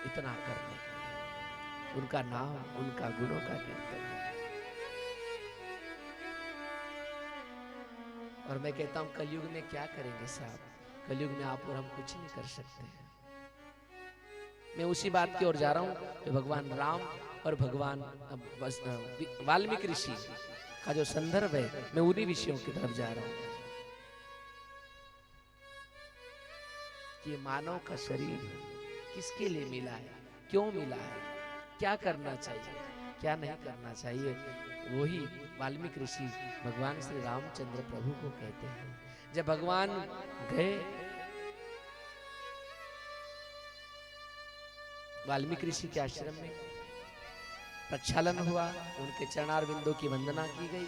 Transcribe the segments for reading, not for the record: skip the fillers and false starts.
इतना करने के लिए, उनका नाम, उनका गुणों का कीर्तन। और मैं कहता हूं कलयुग में क्या करेंगे साहब, कलयुग में आप और हम कुछ नहीं कर सकते हैं। मैं उसी बात की ओर जा रहा हूं कि भगवान राम और भगवान वाल्मीकि ऋषि का जो संदर्भ है, मैं उन्हीं विषयों की तरफ जा रहा हूं कि मानव का शरीर किसके लिए मिला है, क्यों मिला है, क्या करना चाहिए, क्या नहीं करना चाहिए, वही वाल्मीकि ऋषि भगवान श्री रामचंद्र प्रभु को कहते हैं। जब भगवान गए वाल्मीकि ऋषि के आश्रम में, प्रक्षालन हुआ, उनके चरणारविंदों की वंदना की गई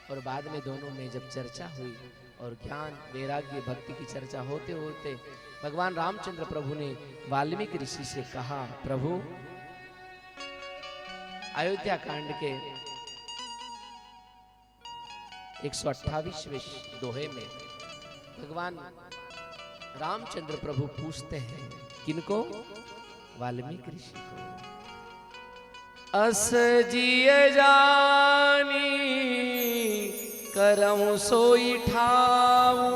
और बाद में दोनों में जब चर्चा हुई और ज्ञान वैराग्य भक्ति की चर्चा होते होते भगवान रामचंद्र प्रभु ने वाल्मीकि ऋषि से कहा, प्रभु अयोध्या कांड के 128वें दोहे में भगवान रामचंद्र प्रभु पूछते हैं, किनको? वाल्मीकि ऋषि को। अस जिय जानी करम सोई ठाऊ,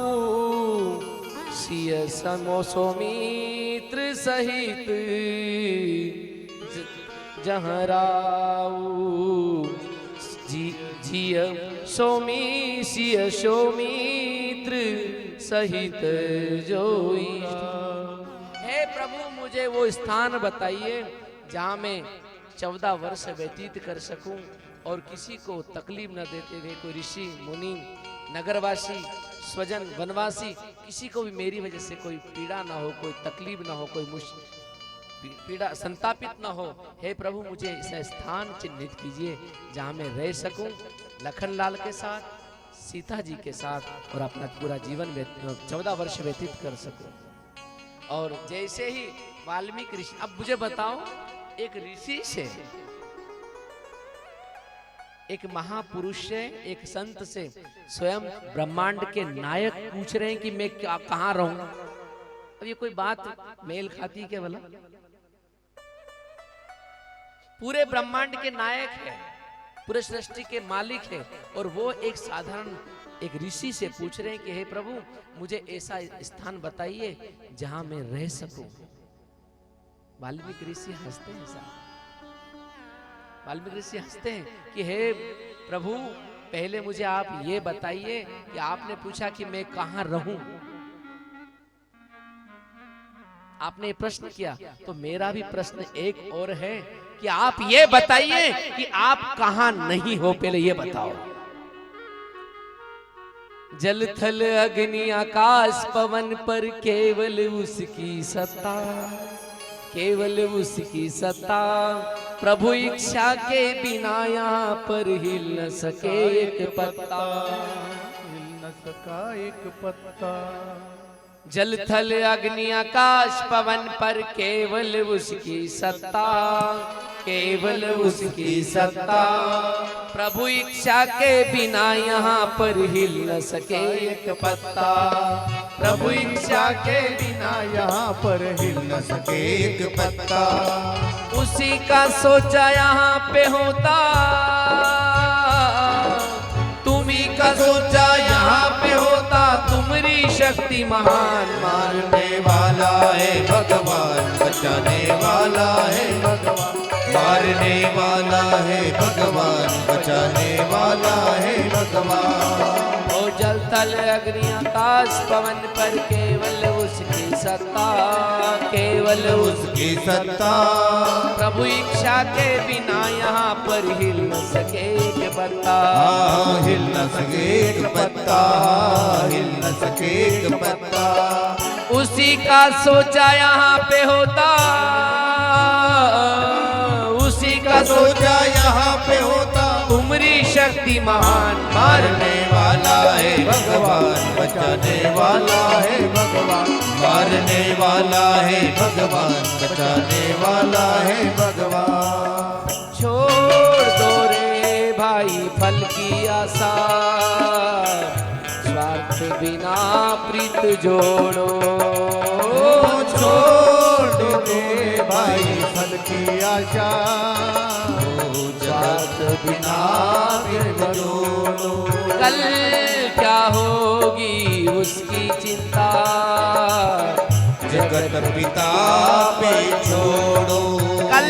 सिय समो सोमित्र सहित जहाँ राऊ, जिय सोमी सिय सोमित्र सहित जोई। हे प्रभु मुझे वो स्थान बताइए जहाँ मैं 14 वर्ष व्यतीत कर सकूं और किसी को तकलीफ न देते हुए, कोई ऋषि मुनि नगरवासी स्वजन वनवासी किसी को भी मेरी वजह से कोई पीड़ा ना हो, कोई तकलीफ ना हो, कोई पीड़ा संतापित ना हो। हे प्रभु मुझे ऐसा स्थान चिन्हित कीजिए जहाँ मैं रह सकूं लखनलाल के साथ, सीता जी के साथ और अपना पूरा जीवन 14 वर्ष व्यतीत कर सकूं। और जैसे ही वाल्मीकि ऋषि, अब मुझे बताओ एक ऋषि से, एक महापुरुष से, एक संत से स्वयं ब्रह्मांड के नायक पूछ रहे हैं कि मैं कहां रहूं। अब ये कोई बात मेल खाती है क्या भला? पूरे ब्रह्मांड के नायक है, पूरे सृष्टि के मालिक है और वो एक साधारण एक ऋषि से पूछ रहे हैं कि हे प्रभु मुझे ऐसा स्थान बताइए जहां मैं रह सकूं। वाल्मीकि ऋषि हंसते हैं साहब, वाल्मीकि ऋषि हंसते हैं कि हे प्रभु पहले मुझे आप ये बताइए कि आपने पूछा कि मैं कहां रहूं, आपने ये प्रश्न किया, तो मेरा भी प्रश्न एक और है कि आप ये बताइए कि आप कहां नहीं हो, पहले ये बताओ। जल थल अग्नि आकाश पवन पर केवल उसकी सत्ता, केवल उसकी सत्ता, प्रभु इच्छा के बिना यहाँ पर हिल न सके एक पत्ता, हिल न सका एक पत्ता। जल थल अग्नि आकाश पवन पर केवल उसकी सत्ता, केवल उसकी सत्ता, प्रभु इच्छा के बिना यहाँ पर हिल न सके एक पत्ता, प्रभु इच्छा के बिना यहाँ पर हिल न सके एक पत्ता। उसी का सोचा यहाँ पे होता, तुम्ही का सोचा यहाँ पे होता, तुम्हारी शक्ति महान, मारने वाला है भगवान, बचाने वाला है भगवान, मारने वाला है भगवान, बचाने वाला है भगवान। ओ जल थल अग्नि आकाश पवन पर केवल उसकी सत्ता, केवल उसकी सत्ता, प्रभु इच्छा के बिना यहाँ पर हिल न सके एक पत्ता, हिल न सके एक पत्ता, हिल न सके एक पत्ता। उसी का सोचा यहाँ पे होता, उसी का सोचा यहाँ पे होता, तुम्हारी शक्ति महान, मारने वाला है भगवान, बचाने वाला है भगवान, मारने वाला है भगवान, बचाने वाला है भगवान। छोड़ दो रे भाई फल की आशा, स्वार्थ बिना प्रीत जोड़ो, छोड़ दो रे भाई फल की आशा, जात बिना बिन जोड़ो। कल क्या होगी उसकी चिंता, जगत पिता पे छोड़ो। कल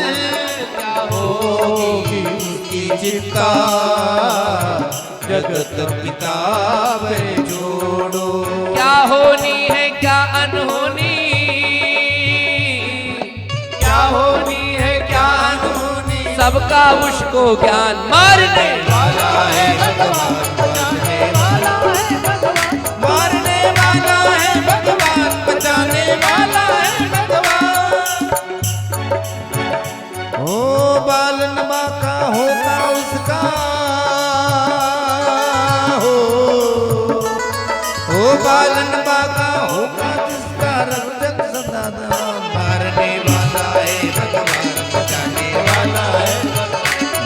क्या होगी उसकी चिंता, जगत पिता पे जोड़ो। क्या होनी है क्या अनहोनी, क्या होनी है क्या अनहोनी, सबका उसको ज्ञान। मारने वाला है भगवान, बचाने वाला है भगवान, मारने वाला है भगवान, बचाने वाला है भगवान। ओ बालन माँ का होगा उसका, ओ बालन माँ का होगा जिसका रक्षक सदा। मारने वाला है भगवान, बचाने वाला है,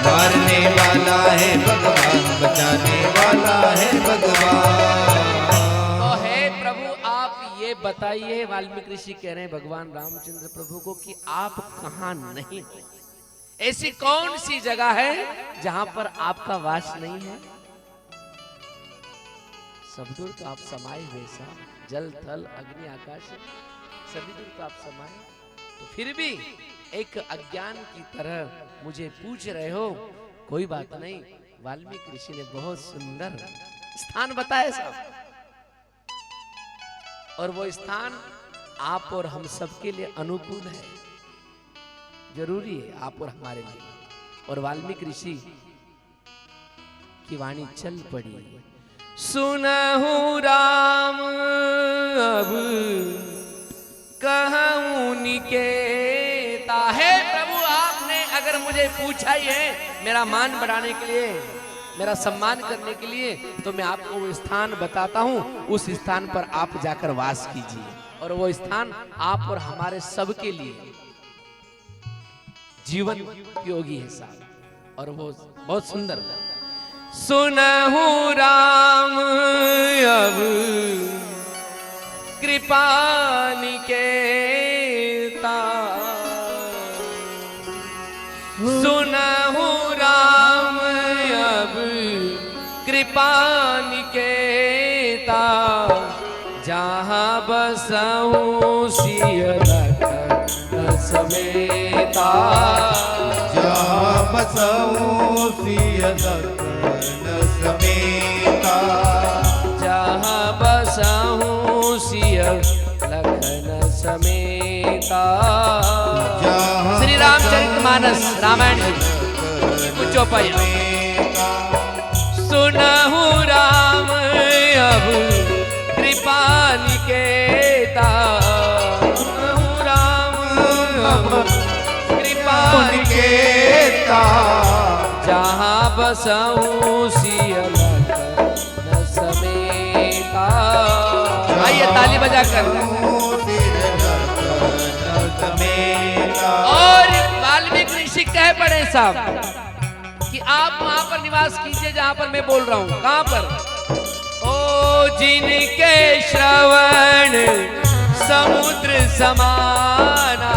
मारने वाला है भगवान, बचाने वाला है भगवान। तो हे प्रभु आप ये बताइए, वाल्मीकि ऋषि कह रहे हैं भगवान रामचंद्र प्रभु को कि आप कहाँ नहीं हो, ऐसी कौन सी जगह है जहां पर आपका वास नहीं है। सब दूर तो आप समाये हुए सा, जल थल अग्नि आकाश सभी दूर तो आप समाये, तो फिर भी एक अज्ञान की तरह मुझे पूछ रहे हो। कोई बात नहीं, वाल्मीकि ऋषि ने बहुत सुंदर स्थान बताया साहब, और वो स्थान आप और हम सबके लिए अनुकूल है, जरूरी है आप और हमारे लिए। और वाल्मीकि ऋषि की वाणी चल पड़ी, सुनहु राम अब कहूं निकेता। है प्रभु आपने अगर मुझे पूछा ही है मेरा मान बढ़ाने के लिए, मेरा सम्मान करने के लिए, तो मैं आपको वो स्थान बताता हूं, उस स्थान पर आप जाकर वास कीजिए। और वो स्थान आप और हमारे सबके लिए जीवन उपयोगी है साहब, और वो बहुत सुंदर। सुनहु राम अब कृपा निकेता, सुनहु राम अब कृपा निकेता, जहाँ बसऊं सिय लखन समेता, जहाँ बसऊं सिय लखन समेता, जहाँ बसऊं सिय लखन समेता। श्री रामचरितमानस रामायण कुछ पया, सुनहु राम अब कृपा निकेता, सुनहु राम अब कृपा निकेता, जहाँ बसऊं सिय लखन समेता। आइए ताली बजा कर। और वाल्मीकि ऋषि कह पड़े साहब कि आप वहां पर निवास कीजिए जहां पर मैं बोल रहा हूं। कहां पर? ओ जिनके श्रवण समुद्र समाना,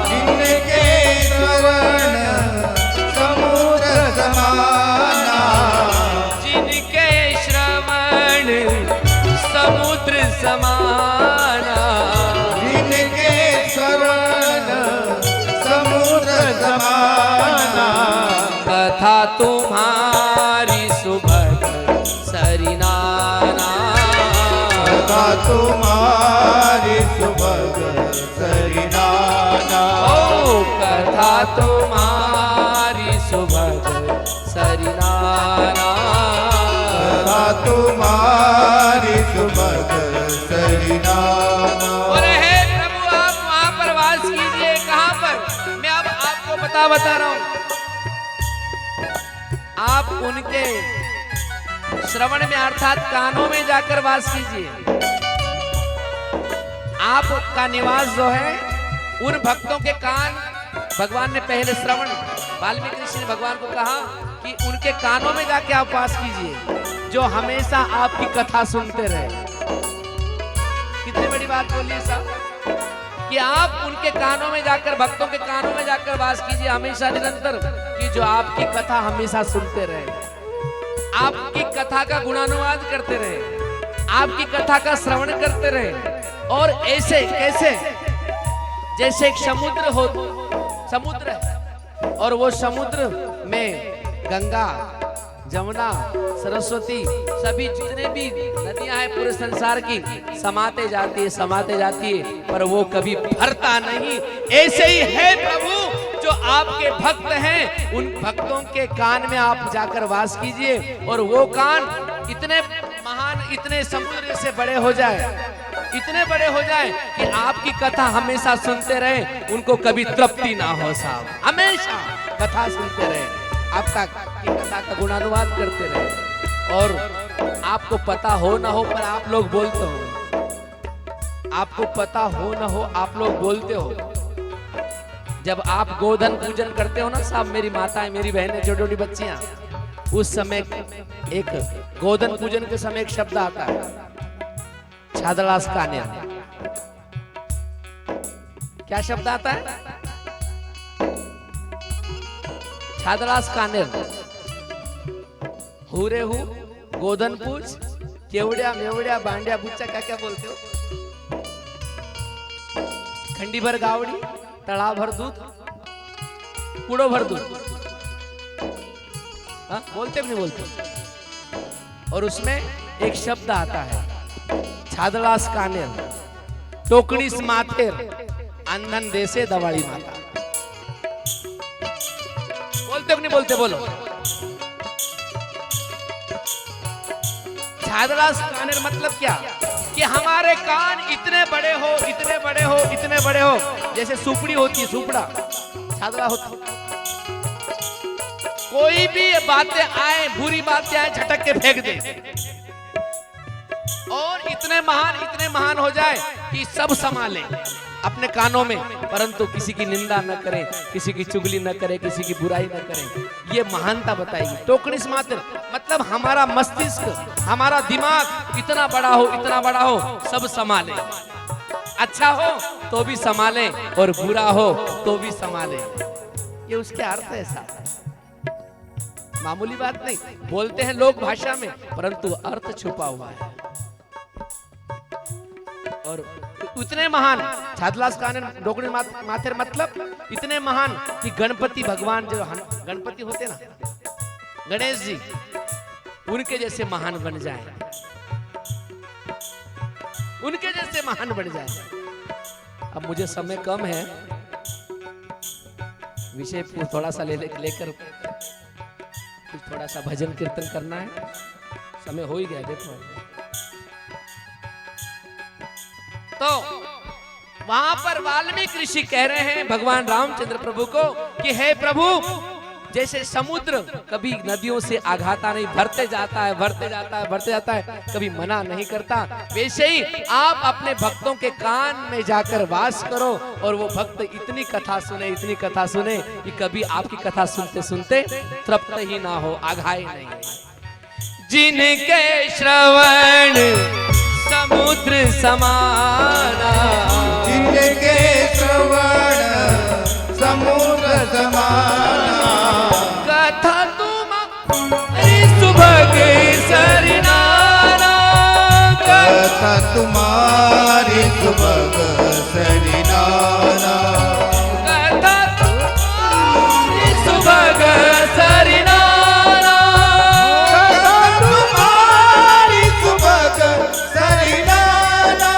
जिनके श्रवण समुद्र समाना, जिनके श्रवण समुद्र समाना, जिनके श्रवण समुद्र समाना, कथा तुम्हारी सुभग सरिनाना, कथा तुम्हारी सुभग सरिनाना, ओ कथा तुम्हारी सुभग सरिनाना, कथा तुम्हारी सुभग सरिनाना। और हे प्रभु आप वहां पर वास कीजिए। कहां पर? मैं अब आपको बता रहा हूं। आप उनके श्रवण में अर्थात कानों में जाकर वास कीजिए। आपका निवास जो है उन भक्तों के कान, भगवान ने पहले श्रवण, वाल्मीकि ऋषि ने भगवान को कहा कि उनके कानों में जाके आप वास कीजिए, जो हमेशा आपकी कथा सुनते रहे। कितनी बड़ी बात बोली साहब कि आप उनके कानों में जाकर, भक्तों के कानों में जाकर वास कीजिए हमेशा निरंतर, कि जो आपकी कथा हमेशा सुनते रहे, आपकी कथा का गुणानुवाद करते रहे, आपकी कथा का श्रवण करते रहे। और ऐसे कैसे, जैसे एक समुद्र है और वो समुद्र में गंगा, जमुना, सरस्वती, सभी जितने भी नदियां हैं पूरे संसार की समाते जाती है, पर वो कभी भरता नहीं। ऐसे ही है प्रभु, जो आपके भक्त हैं, उन भक्तों के कान में आप जाकर वास कीजिए, और वो कान इतने महान, इतने समुद्र से बड़े हो जाए, इतने बड़े हो जाए कि आपकी कथा हमेशा सुनते रहे, उनको कभी तृप्ति ना हो साहब, हमेशा कथा सुनते रहे, आपका कथा का गुणानुवाद करते रहे। और आपको पता हो ना हो, पर आप लोग बोलते हो, आपको पता हो ना हो, आप लोग बोलते हो। जब आप गोधन पूजन करते हो ना साहब, मेरी माताएं, मेरी बहनें, छोटी छोटी बच्चियां, उस समय एक गोधन पूजन के समय एक शब्द आता है, छादलास कान्या। क्या शब्द आता है? छादलास कानेर, हुरे हु, गोधन पूज, केवड़िया मेवड़िया बांडिया बुच्चा, क्या क्या बोलते हो? खंडी भर गावड़ी, तड़ा भर दूध, पुड़ो भर दूध, बोलते भी नहीं बोलते। और उसमें एक शब्द आता है, छादलास कानेर, टोकड़ीस माथेर, अंधन देसे दवाड़ी माता। बोलते भी नहीं बोलते, बोलो। छादलास कानेर मतलब क्या? कि हमारे कान इतने बड़े हो, इतने बड़े हो, इतने बड़े हो, जैसे सुपड़ी होती है, सुपड़ा छादला होता। कोई भी बातें आए, बुरी बातें आए, झटक के फेंक दे, और इतने महान हो जाए कि सब संभाले अपने कानों में, परंतु किसी की निंदा न करें, किसी की चुगली न करें, किसी की बुराई न करें। ये महानता बताएगी। टोकनिस मात्र मतलब हमारा मस्तिष्क, हमारा दिमाग इतना बड़ा हो, इतना बड़ा हो, सब संभाले, अच्छा हो तो भी संभाले और बुरा हो तो भी संभाले। ये उसके अर्थ है साहब, मामूली बात नहीं। बोलते हैं लोग भाषा में, परंतु अर्थ छुपा हुआ है। और उतने महान छादलास कानेर डोकड़ी माथेर मतलब इतने महान कि गणपति भगवान, जो गणपति होते ना, गणेश जी, उनके जैसे महान बन जाए, उनके जैसे महान बन जाए। अब मुझे समय कम है, विषय थोड़ा सा लेकर कुछ थोड़ा सा भजन कीर्तन करना है, समय हो ही गया। देखो तो वहां पर वाल्मीकि ऋषि कह रहे हैं भगवान रामचंद्र प्रभु को कि हे प्रभु, जैसे समुद्र कभी नदियों से आघाता नहीं, भरते जाता है, भरते जाता है, भरते जाता है, कभी मना नहीं करता, वैसे ही आप अपने भक्तों के कान में जाकर वास करो, और वो भक्त इतनी कथा सुने, इतनी कथा सुने कि कभी आपकी कथा सुनते सुनते तृप्त ही ना हो, आघाए नहीं। जिनके श्रवण समुद्र समाना, जिनके श्रवण समुद्र समाना, कथा तुम्हारी सुभग सरिनाना, कथा तुम्हारी सुभग सरिनाना, कथा तुम्हारी सुभग सरिनाना, कथा तुम्हारी सुभग सरिनाना,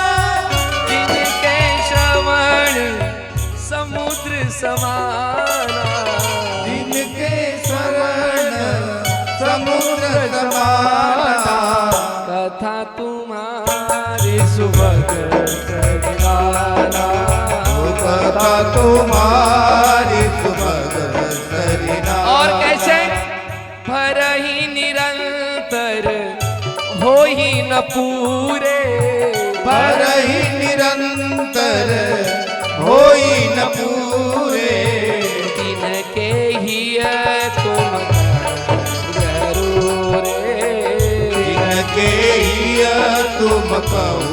जिनके श्रवण समुद्र समाना, जिनके श्रवण समुद्र समाना, कथा तुम्हारी सुभग सरिनाना, कथा तुम्हारी सुभग सरिनाना। और कैसे? भर ही निरंतर हो ही न पूरे, भर ही निरंतर होई न पूरे, तिनके ही तुम जरूरे, जिनके ही तुम कहो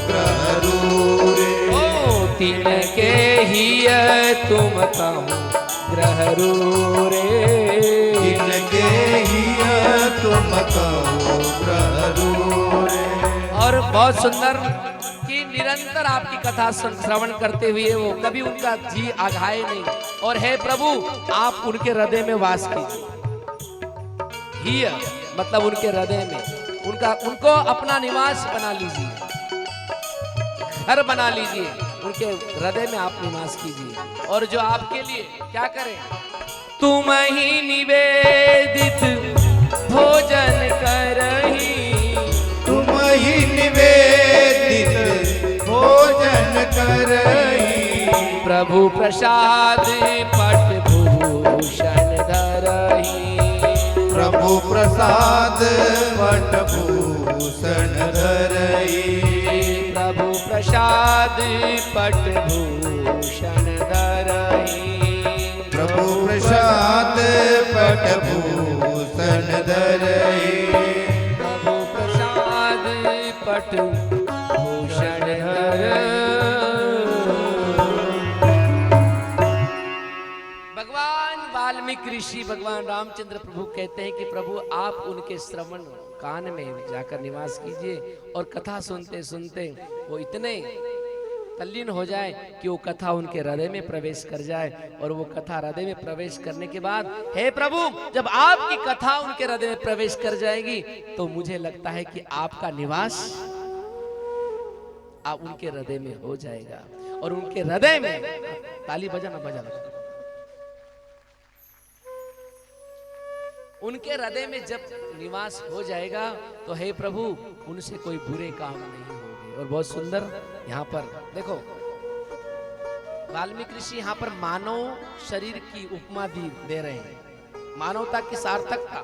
प्रभुरे, ओ किनके हिय तुम कहूँ ग्रहरू रे, किनके हिय तुम कहूँ ग्रहरू रे। और बहुत सुंदर कि निरंतर आपकी कथा श्रवण करते हुए वो कभी उनका जी आघाए नहीं। और हे प्रभु आप उनके हृदय में वास कीजिए। हिय मतलब उनके हृदय में उनको अपना निवास बना लीजिए, घर बना लीजिए, उनके हृदय में आप निवास कीजिए। और जो आपके लिए क्या करें, तुम ही निवेदित भोजन करही, तुम ही निवेदित भोजन करही, प्रभु प्रसाद पट भूषण धरही, प्रभु प्रसाद पट भूषण धरही, प्रभु प्रसाद पट भूषण धरही, प्रभु प्रसाद पट भूषण धरही, प्रभु प्रसाद पट भूषण धरही। भगवान वाल्मीकि ऋषि भगवान रामचंद्र प्रभु कहते हैं कि प्रभु आप उनके श्रवण कान में जाकर निवास कीजिए और कथा सुनते सुनते वो इतने तल्लीन हो जाए कि वो कथा उनके हृदय में प्रवेश कर जाए। और वो कथा हृदय में प्रवेश करने के बाद हे प्रभु जब आपकी कथा उनके हृदय में प्रवेश कर जाएगी तो मुझे लगता है कि आपका निवास आप उनके हृदय में हो जाएगा। और उनके हृदय में ताली बजाना बजाना, उनके हृदय में जब निवास हो जाएगा तो हे प्रभु उनसे कोई बुरे काम नहीं होंगे। और बहुत सुंदर यहाँ पर देखो वाल्मीकि ऋषि यहाँ पर मानव शरीर की उपमा दे रहे हैं, मानवता की सार्थकता,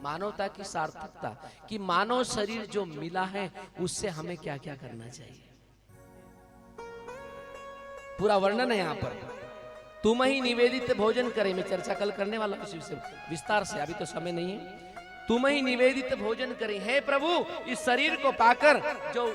मानवता की सार्थकता कि मानव शरीर जो मिला है उससे हमें क्या क्या करना चाहिए, पूरा वर्णन है यहाँ पर। तुम ही निवेदित भोजन करें, मैं चर्चा कल करने वाला उसी से विस्तार से, अभी तो समय नहीं है। तुम ही निवेदित भोजन करें, हे प्रभु इस शरीर को पाकर जो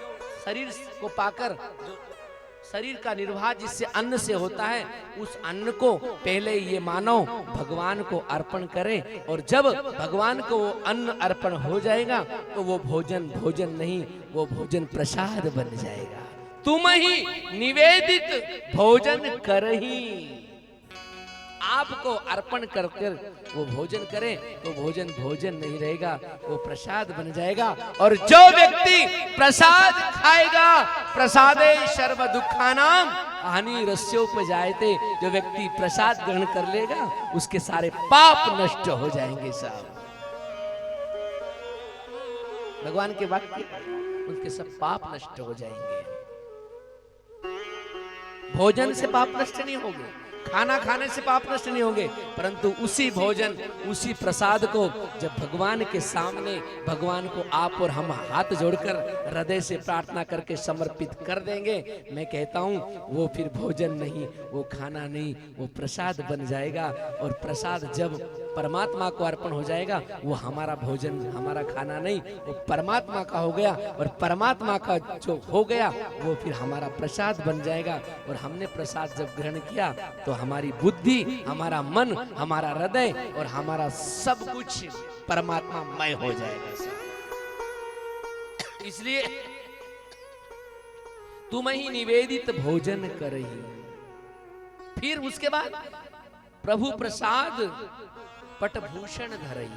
शरीर का निर्वाह जिससे अन्न से होता है उस अन्न को पहले ये मानव भगवान को अर्पण करे। और जब भगवान को वो अन्न अर्पण हो जाएगा तो वो भोजन भोजन नहीं, वो भोजन प्रसाद बन जाएगा। तुम ही निवेदित भोजन करही, आपको अर्पण कर कर वो भोजन करे तो भोजन भोजन नहीं रहेगा, वो प्रसाद बन जाएगा। और जो व्यक्ति प्रसाद खाएगा, प्रसादे सर्व दुखानाम हानि रस्योपजायते, जो व्यक्ति प्रसाद ग्रहण कर लेगा उसके सारे पाप नष्ट हो जाएंगे साहब। भगवान के वाक्य, उनके सब पाप नष्ट हो जाएंगे। भोजन से पाप नष्ट नहीं होंगे, खाना खाने से पाप नष्ट नहीं होंगे, परंतु उसी भोजन उसी प्रसाद को जब भगवान के सामने भगवान को आप और हम हाथ जोड़कर हृदय से प्रार्थना करके समर्पित कर देंगे, मैं कहता हूँ वो फिर भोजन नहीं, वो खाना नहीं, वो प्रसाद बन जाएगा। और प्रसाद जब परमात्मा को अर्पण हो जाएगा वो हमारा भोजन हमारा खाना नहीं, वो परमात्मा का हो गया। और परमात्मा का जो हो गया वो फिर हमारा प्रसाद बन जाएगा। और हमने प्रसाद जब ग्रहण किया तो हमारी बुद्धि, हमारा मन, हमारा हृदय और हमारा सब कुछ परमात्मामय हो जाएगा। इसलिए तुम ही निवेदित भोजन करही। फिर उसके बाद प्रभु प्रसाद पटभूषण धरही।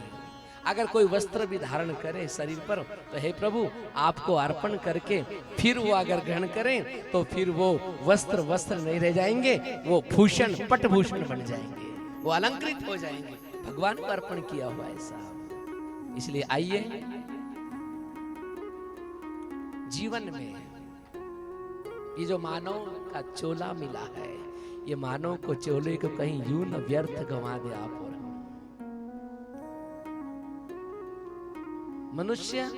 अगर कोई वस्त्र भी धारण करे शरीर पर तो हे प्रभु आपको अर्पण करके फिर वो अगर ग्रहण करें तो फिर वो वस्त्र नहीं रह जाएंगे, वो भूषण पटभूषण बन जाएंगे, वो अलंकृत हो जाएंगे, भगवान को अर्पण किया हुआ ऐसा। इसलिए आइए जीवन में ये जो मानव का चोला मिला है, ये मानव को चोले को कहीं यूं न व्यर्थ गंवा दे आप। और मनुष्य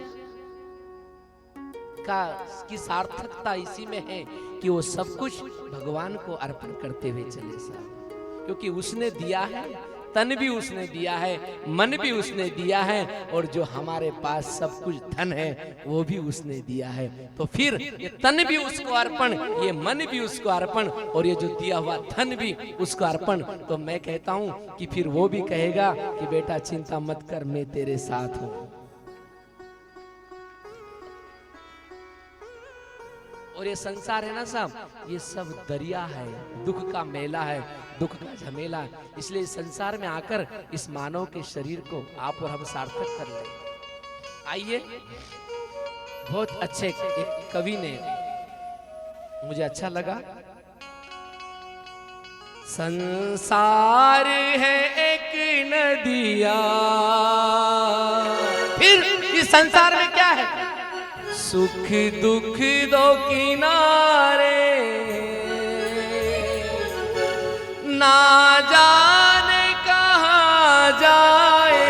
की सार्थकता इसी में है कि वो सब कुछ भगवान को अर्पण करते हुए चले साहब, क्योंकि उसने दिया है तन भी उसने दिया है, मन भी उसने दिया है, और जो हमारे पास सब कुछ धन है वो भी उसने दिया है। तो फिर ये तन भी उसको अर्पण, ये मन भी उसको अर्पण, और ये जो दिया हुआ धन भी उसको अर्पण। तो मैं कहता हूं कि फिर वो भी कहेगा कि बेटा चिंता मत कर, मैं तेरे साथ हूं। और ये संसार है ना साहब, ये सब दरिया है, दुख का मेला है, दुख का झमेला है। इसलिए इस संसार में आकर इस मानव के शरीर को आप और हम सार्थक कर ले। आइए, बहुत अच्छे एक कवि ने, मुझे अच्छा लगा, संसार है एक नदिया, फिर इस संसार में क्या है, सुख दुख दो किनारे, ना जाने कहाँ जाए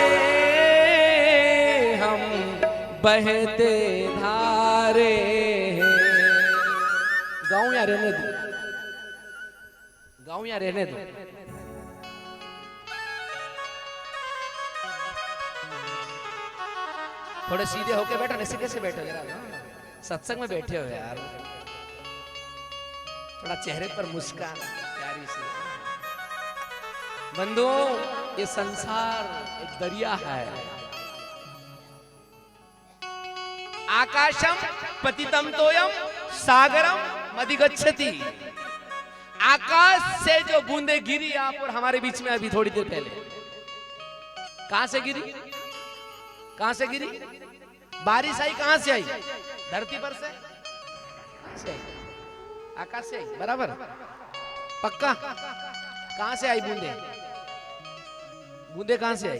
हम बहते धारे। गाँव या रहने दो, गाँव या रहने दो। थोड़े सीधे होके बैठो, ऐसे कैसे बैठो जरा, सत्संग में बैठे हो यार, थोड़ा चेहरे पर मुस्कान प्यारी सी। बंधुओं, ये संसार एक दरिया है। आकाशम पतितम तोयम सागरम मधिगच्छति। आकाश से जो बूंदे गिरी आप और हमारे बीच में अभी थोड़ी देर पहले, कहां से गिरी, कहां से गिरी? बारिश आई, कहां से आई? धरती पर से, कहां से आई? आकाश से आई, बराबर, पक्का। कहां से आई बूंदे? बूंदे कहां से आई?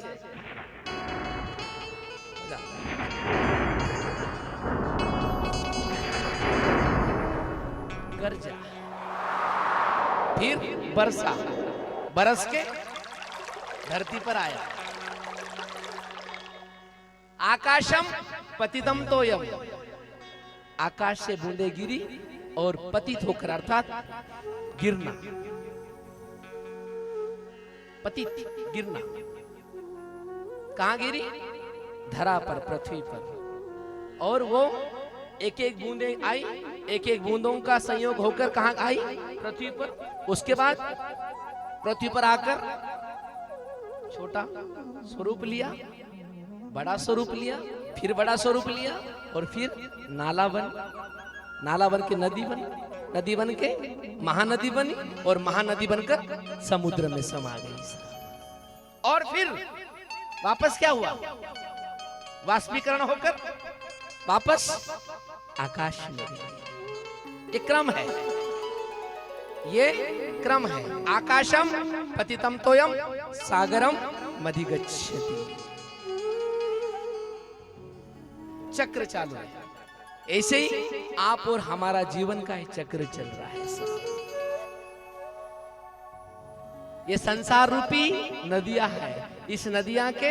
गरजा, फिर बरसा, बरस के धरती पर आया। आकाशम पतितम तोयम, आकाश से बूंदे गिरी और पतित होकर, अर्थात गिरना, पतित गिरना। कहां गिरी? धरा पर, पृथ्वी पर। और वो एक एक बूंदे आई, एक एक बूंदों का संयोग होकर कहां आई? पृथ्वी पर। उसके बाद पृथ्वी पर आकर छोटा स्वरूप लिया, बड़ा स्वरूप लिया, फिर बड़ा स्वरूप लिया, और फिर नाला बन, नाला बन के नदी बन, नदी बन के महानदी बनी, और महानदी बनकर समुद्र में समा गई। और फिर वापस क्या हुआ? वाष्पीकरण होकर वापस आकाश में गई। ये क्रम है, ये क्रम है। आकाशम पतितम तोयम सागरम मधिगच्छति। चक्र चालू है। ऐसे ही आप और हमारा जीवन का चक्र चल रहा है। ये संसार रूपी नदियां है। इस नदियां के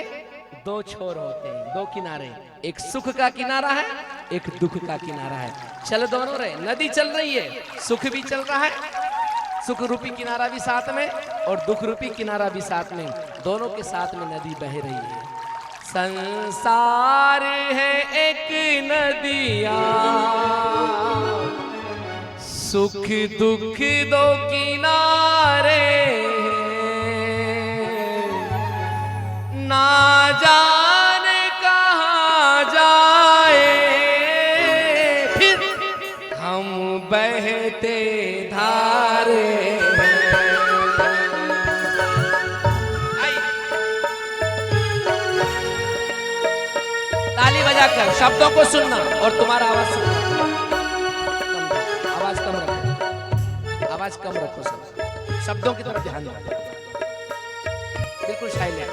दो छोर होते हैं, दो किनारे, एक सुख का किनारा है, एक दुख का किनारा है। चल दोनों रहे, नदी चल रही है, सुख भी चल रहा है, सुख रूपी किनारा भी साथ में और दुख रूपी किनारा भी साथ में, दोनों के साथ में नदी बह रही है। संसार है एक नदिया, सुख दुख दो किनारे, ना जाने कहाँ जाए फिर हम बहते धारे। ताली बजाकर शब्दों को सुनना और तुम्हारा आवाज सुनना। आवाज कम रखो, आवाज कम रखो, सब शब्दों की तरफ ध्यान दो, बिल्कुल साइलेंट।